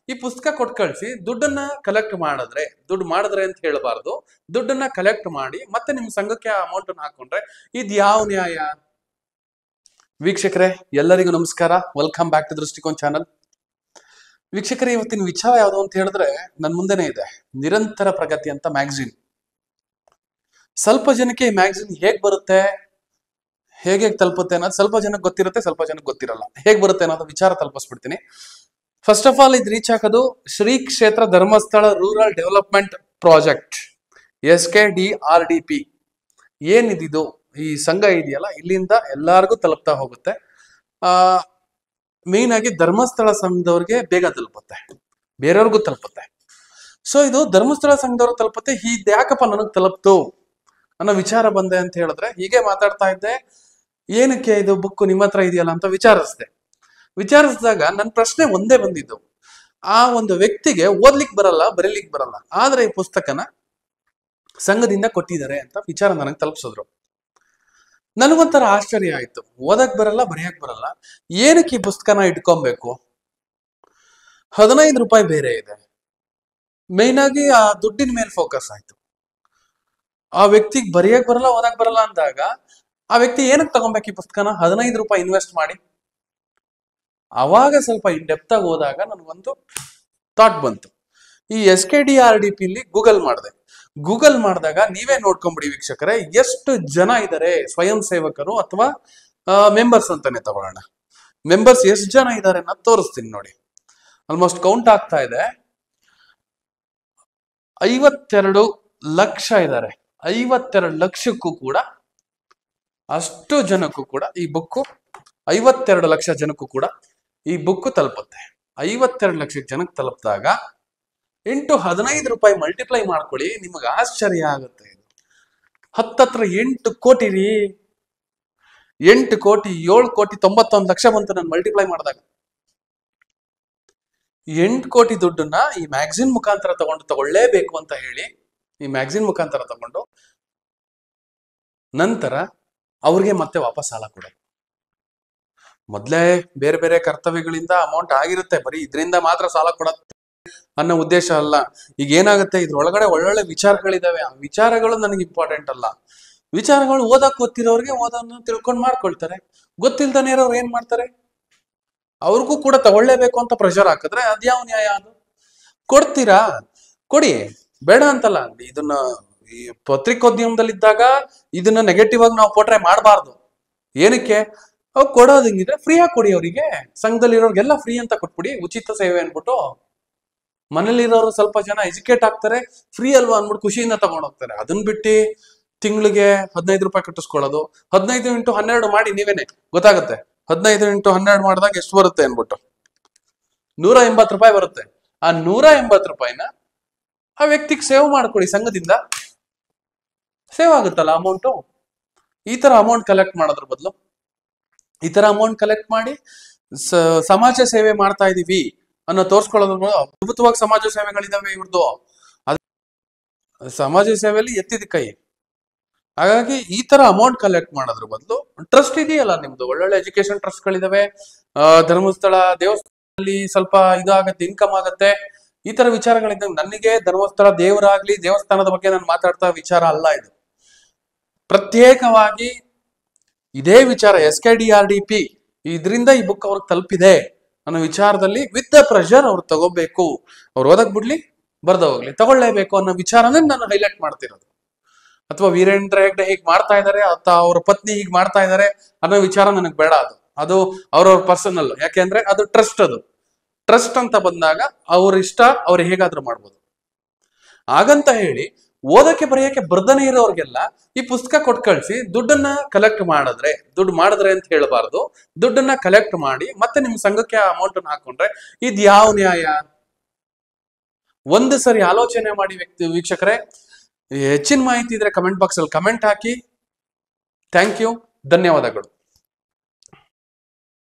ಈ ಪುಸ್ತಕ ಕೊಟ್ಟು ಕಳಿಸಿ ದುಡ್ಡನ್ನ ಕಲೆಕ್ಟ್ ಮಾಡಿದ್ರೆ, ದುಡ್ಡು ಮಾಡಿದ್ರೆ ಅಂತ ಹೇಳಬಾರ್ದು, ದುಡ್ಡನ್ನ ಕಲೆಕ್ಟ್ ಮಾಡಿ ಮತ್ತೆ ನಿಮ್ ಸಂಘಕ್ಕೆ ಆ ಅಮೌಂಟ್ ಅನ್ನು ಹಾಕೊಂಡ್ರೆ ಇದ್ ಯಾವ ನ್ಯಾಯ? ವೀಕ್ಷಕರೇ, ಎಲ್ಲರಿಗೂ ನಮಸ್ಕಾರ. Welcome back to Drishtikon channel. ವೀಕ್ಷಕರೇ, ಇವತ್ತಿನ ವಿಚಾರ ಯಾವುದು ಅಂತ ಹೇಳಿದ್ರೆ ನನ್ ಮುಂದೆನೆ ಇದೆ, ನಿರಂತರ ಪ್ರಗತಿ ಅಂತ ಮ್ಯಾಗಝಿನ್. ಸ್ವಲ್ಪ ಜನಕ್ಕೆ ಈ ಮ್ಯಾಗಝಿನ್ ಹೇಗ್ ಬರುತ್ತೆ, ಹೇಗೆ ತಲುಪುತ್ತೆ ಅನ್ನೋದು ಸ್ವಲ್ಪ ಜನಕ್ಕೆ ಗೊತ್ತಿರುತ್ತೆ, ಸ್ವಲ್ಪ ಜನಕ್ಕೆ ಗೊತ್ತಿರಲ್ಲ. ಹೇಗ್ ಬರುತ್ತೆ ಅನ್ನೋದು ವಿಚಾರ ತಲುಪಿಸ್ಬಿಡ್ತೀನಿ. ಫಸ್ಟ್ ಆಫ್ ಆಲ್ ಇದು ರೀಚ್ ಆಗೋದು ಶ್ರೀ ಕ್ಷೇತ್ರ Dharmasthala rural development project, SKDRDP. ಏನಿದು ಈ ಸಂಘ ಇದೆಯಲ್ಲ, ಇಲ್ಲಿಂದ ಎಲ್ಲಾರ್ಗೂ ತಲುಪ್ತಾ ಹೋಗುತ್ತೆ. ಮೇನ್ ಆಗಿ ಧರ್ಮಸ್ಥಳ ಸಂಘದವ್ರಿಗೆ ಬೇಗ ತಲುಪುತ್ತೆ, ಬೇರೆಯವ್ರಿಗೂ ತಲುಪುತ್ತೆ. ಸೊ ಇದು ಧರ್ಮಸ್ಥಳ ಸಂಘದವ್ರಿಗೆ ತಲುಪುತ್ತೆ. ಇದು ಯಾಕಪ್ಪ ನನಗ್ ತಲುಪ್ತು ಅನ್ನೋ ವಿಚಾರ ಬಂದೆ ಅಂತ ಹೇಳಿದ್ರೆ, ಹೀಗೆ ಮಾತಾಡ್ತಾ ಇದ್ದೆ, ಏನಕ್ಕೆ ಇದು ಬುಕ್ ನಿಮ್ಮ ಹತ್ರ ಇದೆಯಲ್ಲ ಅಂತ ವಿಚಾರಿಸಿದಾಗ ನನ್ನ ಪ್ರಶ್ನೆ ಒಂದೇ ಬಂದಿದ್ದು, ಆ ಒಂದು ವ್ಯಕ್ತಿಗೆ ಓದ್ಲಿಕ್ಕೆ ಬರಲ್ಲ, ಬರೀಲಿಕ್ಕೆ ಬರಲ್ಲ, ಆದ್ರೆ ಈ ಪುಸ್ತಕನ ಸಂಘದಿಂದ ಕೊಟ್ಟಿದ್ದಾರೆ ಅಂತ ವಿಚಾರ ನನಗೆ ತಲುಪಿಸಿದ್ರು. ನನಗೊಂಥರ ಆಶ್ಚರ್ಯ ಆಯ್ತು. ಓದಕ್ ಬರಲ್ಲ, ಬರೆಯಕ್ ಬರಲ್ಲ, ಏನಕ್ಕೆ ಈ ಪುಸ್ತಕನ ಇಟ್ಕೊಬೇಕು? 15 ರೂಪಾಯಿ ಬೇರೆ ಇದೆ. ಮೇನ್ ಆಗಿ ಆ ದುಡ್ಡಿನ ಮೇಲೆ ಫೋಕಸ್ ಆಯ್ತು. ಆ ವ್ಯಕ್ತಿಗೆ ಬರೆಯಕ್ ಬರಲ್ಲ, ಓದಕ್ ಬರಲ್ಲ ಅಂದಾಗ ಆ ವ್ಯಕ್ತಿ ಏನಕ್ಕೆ ತಗೊಬೇಕು ಈ ಪುಸ್ತಕನ? 15 ರೂಪಾಯಿ ಇನ್ವೆಸ್ಟ್ ಮಾಡಿ. ಅವಾಗ ಸ್ವಲ್ಪ ಇನ್ ಡೆಪ್ತ್ ಆಗಿ ಹೋದಾಗ ನನಗೊಂದು ಥಾಟ್ ಬಂತು. ಈ SKDRDP ಇಲ್ಲಿ ಗೂಗಲ್ ಮಾಡಿದಾಗ ನೀವೇ ನೋಡ್ಕೊಂಬಿಡಿ ವೀಕ್ಷಕರೇ, ಎಷ್ಟು ಜನ ಇದ್ದಾರೆ ಸ್ವಯಂ ಸೇವಕರು ಅಥವಾ ಮೆಂಬರ್ಸ್ ಅಂತಾನೆ ತಗೊಳ್ಳೋಣ. ಮೆಂಬರ್ಸ್ ಎಷ್ಟು ಜನ ಇದ್ದಾರೆ ಅನ್ನೋದು ತೋರಿಸ್ತೀನಿ ನೋಡಿ. ಆಲ್ಮೋಸ್ಟ್ ಕೌಂಟ್ ಆಗ್ತಾ ಇದೆ, 52 ಲಕ್ಷ ಇದ್ದಾರೆ. 52 ಲಕ್ಷಕ್ಕೂ ಕೂಡ, ಅಷ್ಟು ಜನಕ್ಕೂ ಕೂಡ ಈ ಬುಕ್ಕು, 52 ಲಕ್ಷ ಜನಕ್ಕೂ ಕೂಡ ಈ ಬುಕ್ ತಲುಪುತ್ತೆ. 52 ಲಕ್ಷ ಜನಕ್ಕೆ ತಲುಪಿದಾಗ ಇಂಟು 15 ರೂಪಾಯಿ ಮಲ್ಟಿಪ್ಲೈ ಮಾಡ್ಕೊಳ್ಳಿ, ನಿಮಗೆ ಆಶ್ಚರ್ಯ ಆಗುತ್ತೆ. ಇದು ಹತ್ತತ್ರ 8 ಕೋಟಿ ರೀ. 8 ಕೋಟಿ 7 ಕೋಟಿ 91 ಲಕ್ಷ ಬಂತು ನಾನು ಮಲ್ಟಿಪ್ಲೈ ಮಾಡಿದಾಗ. 8 ಕೋಟಿ ದುಡ್ಡನ್ನ ಈ ಮ್ಯಾಗಝಿನ್ ಮುಖಾಂತರ ತಗೊಳ್ಳೇಬೇಕು ಅಂತ ಹೇಳಿ ಈ ಮ್ಯಾಗಝಿನ್ ಮುಖಾಂತರ ತಗೊಂಡು ನಂತರ ಅವ್ರಿಗೆ ಮತ್ತೆ ವಾಪಸ್ ಸಾಲ ಕೊಡೋದು. ಮೊದ್ಲೇ ಬೇರೆ ಬೇರೆ ಕರ್ತವ್ಯಗಳಿಂದ ಅಮೌಂಟ್ ಆಗಿರುತ್ತೆ, ಬರೀ ಇದರಿಂದ ಮಾತ್ರ ಸಾಲ ಕೊಡತ್ತೆ ಅನ್ನೋ ಉದ್ದೇಶ ಅಲ್ಲ. ಈಗ ಏನಾಗುತ್ತೆ, ಇದ್ರೊಳಗಡೆ ಒಳ್ಳೊಳ್ಳೆ ವಿಚಾರಗಳಿದಾವೆ. ಆ ವಿಚಾರಗಳು ನನಗೆ ಇಂಪಾರ್ಟೆಂಟ್ ಅಲ್ಲ. ವಿಚಾರಗಳು ಓದಕ್ ಗೊತ್ತಿರೋರಿಗೆ ಓದೋದನ್ನ ತಿಳ್ಕೊಂಡು ಮಾಡ್ಕೊಳ್ತಾರೆ, ಗೊತ್ತಿಲ್ದಾನೆ ಇರೋರು ಏನ್ ಮಾಡ್ತಾರೆ, ಅವ್ರಿಗೂ ಕೂಡ ತಗೊಳ್ಳೇಬೇಕು ಅಂತ ಪ್ರೆಷರ್ ಹಾಕಿದ್ರೆ ಅದ್ಯಾವ ನ್ಯಾಯ? ಅದು ಕೊಡ್ತೀರಾ, ಕೊಡಿ, ಬೇಡ ಅಂತಲ್ಲ. ಇದನ್ನ ಈ ಪತ್ರಿಕೋದ್ಯಮದಲ್ಲಿದ್ದಾಗ ಇದನ್ನ ನೆಗೆಟಿವ್ ಆಗಿ ನಾವು ಪೋಟ್ರೆ ಮಾಡಬಾರ್ದು. ಏನಕ್ಕೆ? ಅವ್ರು ಕೊಡೋದು ಹಿಂಗಿದ್ರೆ ಫ್ರೀ ಆಗಿ ಕೊಡಿ. ಅವರಿಗೆ ಸಂಘದಲ್ಲಿರೋರ್ಗೆಲ್ಲ ಫ್ರೀ ಅಂತ ಕೊಟ್ಬಿಡಿ, ಉಚಿತ ಸೇವೆ ಅನ್ಬಿಟ್ಟು. ಮನೇಲಿರೋರು ಸ್ವಲ್ಪ ಜನ ಎಜುಕೇಟ್ ಆಗ್ತಾರೆ, ಫ್ರೀ ಅಲ್ವಾ ಅನ್ಬಿಟ್ಟು ಖುಷಿಯಿಂದ ತಗೊಂಡೋಗ್ತಾರೆ. ಅದನ್ನ ಬಿಟ್ಟು ತಿಂಗಳಿಗೆ 15 ರೂಪಾಯಿ ಕಟ್ಟಿಸ್ಕೊಳ್ಳೋದು, 15 × 12 ಮಾಡಿ, ನೀವೇನೆ ಗೊತ್ತಾಗುತ್ತೆ. 15 × 12 ಮಾಡಿದಾಗ ಎಷ್ಟು ಬರುತ್ತೆ ಅನ್ಬಿಟ್ಟು 180 ರೂಪಾಯಿ ಬರುತ್ತೆ. ಆ 180 ರೂಪಾಯಿನ ಆ ವ್ಯಕ್ತಿಗೆ ಸೇವ್ ಮಾಡ್ಕೊಡಿ, ಸಂಘದಿಂದ ಸೇವ್ ಆಗುತ್ತಲ್ಲ ಅಮೌಂಟು. ಈ ತರ ಅಮೌಂಟ್ ಕಲೆಕ್ಟ್ ಮಾಡೋದ್ರ ಬದಲು ಈ ತರ ಅಮೌಂಟ್ ಕಲೆಕ್ಟ್ ಮಾಡಿ ಸಮಾಜ ಸೇವೆ ಮಾಡ್ತಾ ಇದೀವಿ ಅನ್ನೋ ತೋರ್ಸ್ಕೊಳ್ಳೋದ್ರ ಅದ್ಭುತವಾಗಿ ಸಮಾಜ ಸೇವೆಗಳಿದಾವೆ ಇವ್ರದ್ದು. ಸಮಾಜ ಸೇವೆಯಲ್ಲಿ ಎತ್ತಿದ ಕೈ. ಹಾಗಾಗಿ ಈ ತರ ಅಮೌಂಟ್ ಕಲೆಕ್ಟ್ ಮಾಡೋದ್ರ ಬದಲು ಟ್ರಸ್ಟ್ ಇದೆಯಲ್ಲ ನಿಮ್ದು, ಒಳ್ಳೊಳ್ಳೆ ಎಜುಕೇಶನ್ ಟ್ರಸ್ಟ್ ಗಳಿದಾವೆ. ಧರ್ಮಸ್ಥಳ ದೇವಸ್ಥಾನದಲ್ಲಿ ಸ್ವಲ್ಪ ಇದಾಗತ್ತೆ, ಇನ್ಕಮ್ ಆಗತ್ತೆ. ಈ ತರ ವಿಚಾರಗಳಿದ್ದಾಗ ನನಗೆ ಧರ್ಮಸ್ಥಳ ದೇವರಾಗ್ಲಿ, ದೇವಸ್ಥಾನದ ಬಗ್ಗೆ ನಾನು ಮಾತಾಡ್ತಾ ವಿಚಾರ ಅಲ್ಲ ಇದು. ಪ್ರತ್ಯೇಕವಾಗಿ ಇದೇ ವಿಚಾರ SKDRDP ಇದರಿಂದ ಈ ಬುಕ್ ಅವ್ರಿಗೆ ತಲುಪಿದೆ ಅನ್ನೋ ವಿಚಾರದಲ್ಲಿ ವಿತ್ ದ ಪ್ರೆಷರ್ ಅವ್ರು ತಗೋಬೇಕು. ಅವ್ರು ಓದಕ್ ಬಿಡ್ಲಿ, ಬರ್ದ ಹೋಗ್ಲಿ, ತಗೊಳ್ಳೇಬೇಕು ಅನ್ನೋ ವಿಚಾರನೇ ನಾನು ಹೈಲೈಟ್ ಮಾಡ್ತಿರೋದು. ಅಥವಾ ವೀರೇಂದ್ರ ಹೆಗ್ಡೆ ಹೀಗ್ ಮಾಡ್ತಾ ಇದಾರೆ, ಅಥವಾ ಅವ್ರ ಪತ್ನಿ ಹೀಗ್ ಮಾಡ್ತಾ ಇದಾರೆ ಅನ್ನೋ ವಿಚಾರ ನನಗೆ ಬೇಡ. ಅದು ಅವ್ರವ್ರ ಪರ್ಸನಲ್. ಯಾಕೆಂದ್ರೆ ಅದು ಟ್ರಸ್ಟ್. ಅದು ಟ್ರಸ್ಟ್ ಅಂತ ಬಂದಾಗ ಅವ್ರ ಇಷ್ಟ, ಅವ್ರು ಹೇಗಾದ್ರೂ ಮಾಡ್ಬೋದು. ಹಾಗಂತ ಹೇಳಿ ಓದಕ್ಕೆ ಬರೆಯಕ್ಕೆ ಬರ್ದನೆ ಇರೋರ್ಗೆಲ್ಲ ಈ ಪುಸ್ತಕ ಕೊಟ್ಟು ಕಳಿಸಿ ದುಡ್ಡನ್ನ ಕಲೆಕ್ಟ್ ಮಾಡಿದ್ರೆ ಅಂತ ಹೇಳಬಾರ್ದು, ದುಡ್ಡನ್ನ ಕಲೆಕ್ಟ್ ಮಾಡಿ ಮತ್ತೆ ನಿಮ್ ಸಂಘಕ್ಕೆ ಆ ಅಮೌಂಟ್ ಅನ್ನು ಹಾಕೊಂಡ್ರೆ ಇದ್ ಯಾವ ನ್ಯಾಯ? ಒಂದು ಸರಿ ಆಲೋಚನೆ ಮಾಡಿ ವೀಕ್ಷಕರೇ. ಹೆಚ್ಚಿನ ಮಾಹಿತಿ ಇದ್ರೆ ಕಮೆಂಟ್ ಬಾಕ್ಸ್ ಅಲ್ಲಿ ಕಮೆಂಟ್ ಹಾಕಿ. ಥ್ಯಾಂಕ್ ಯು, ಧನ್ಯವಾದಗಳು.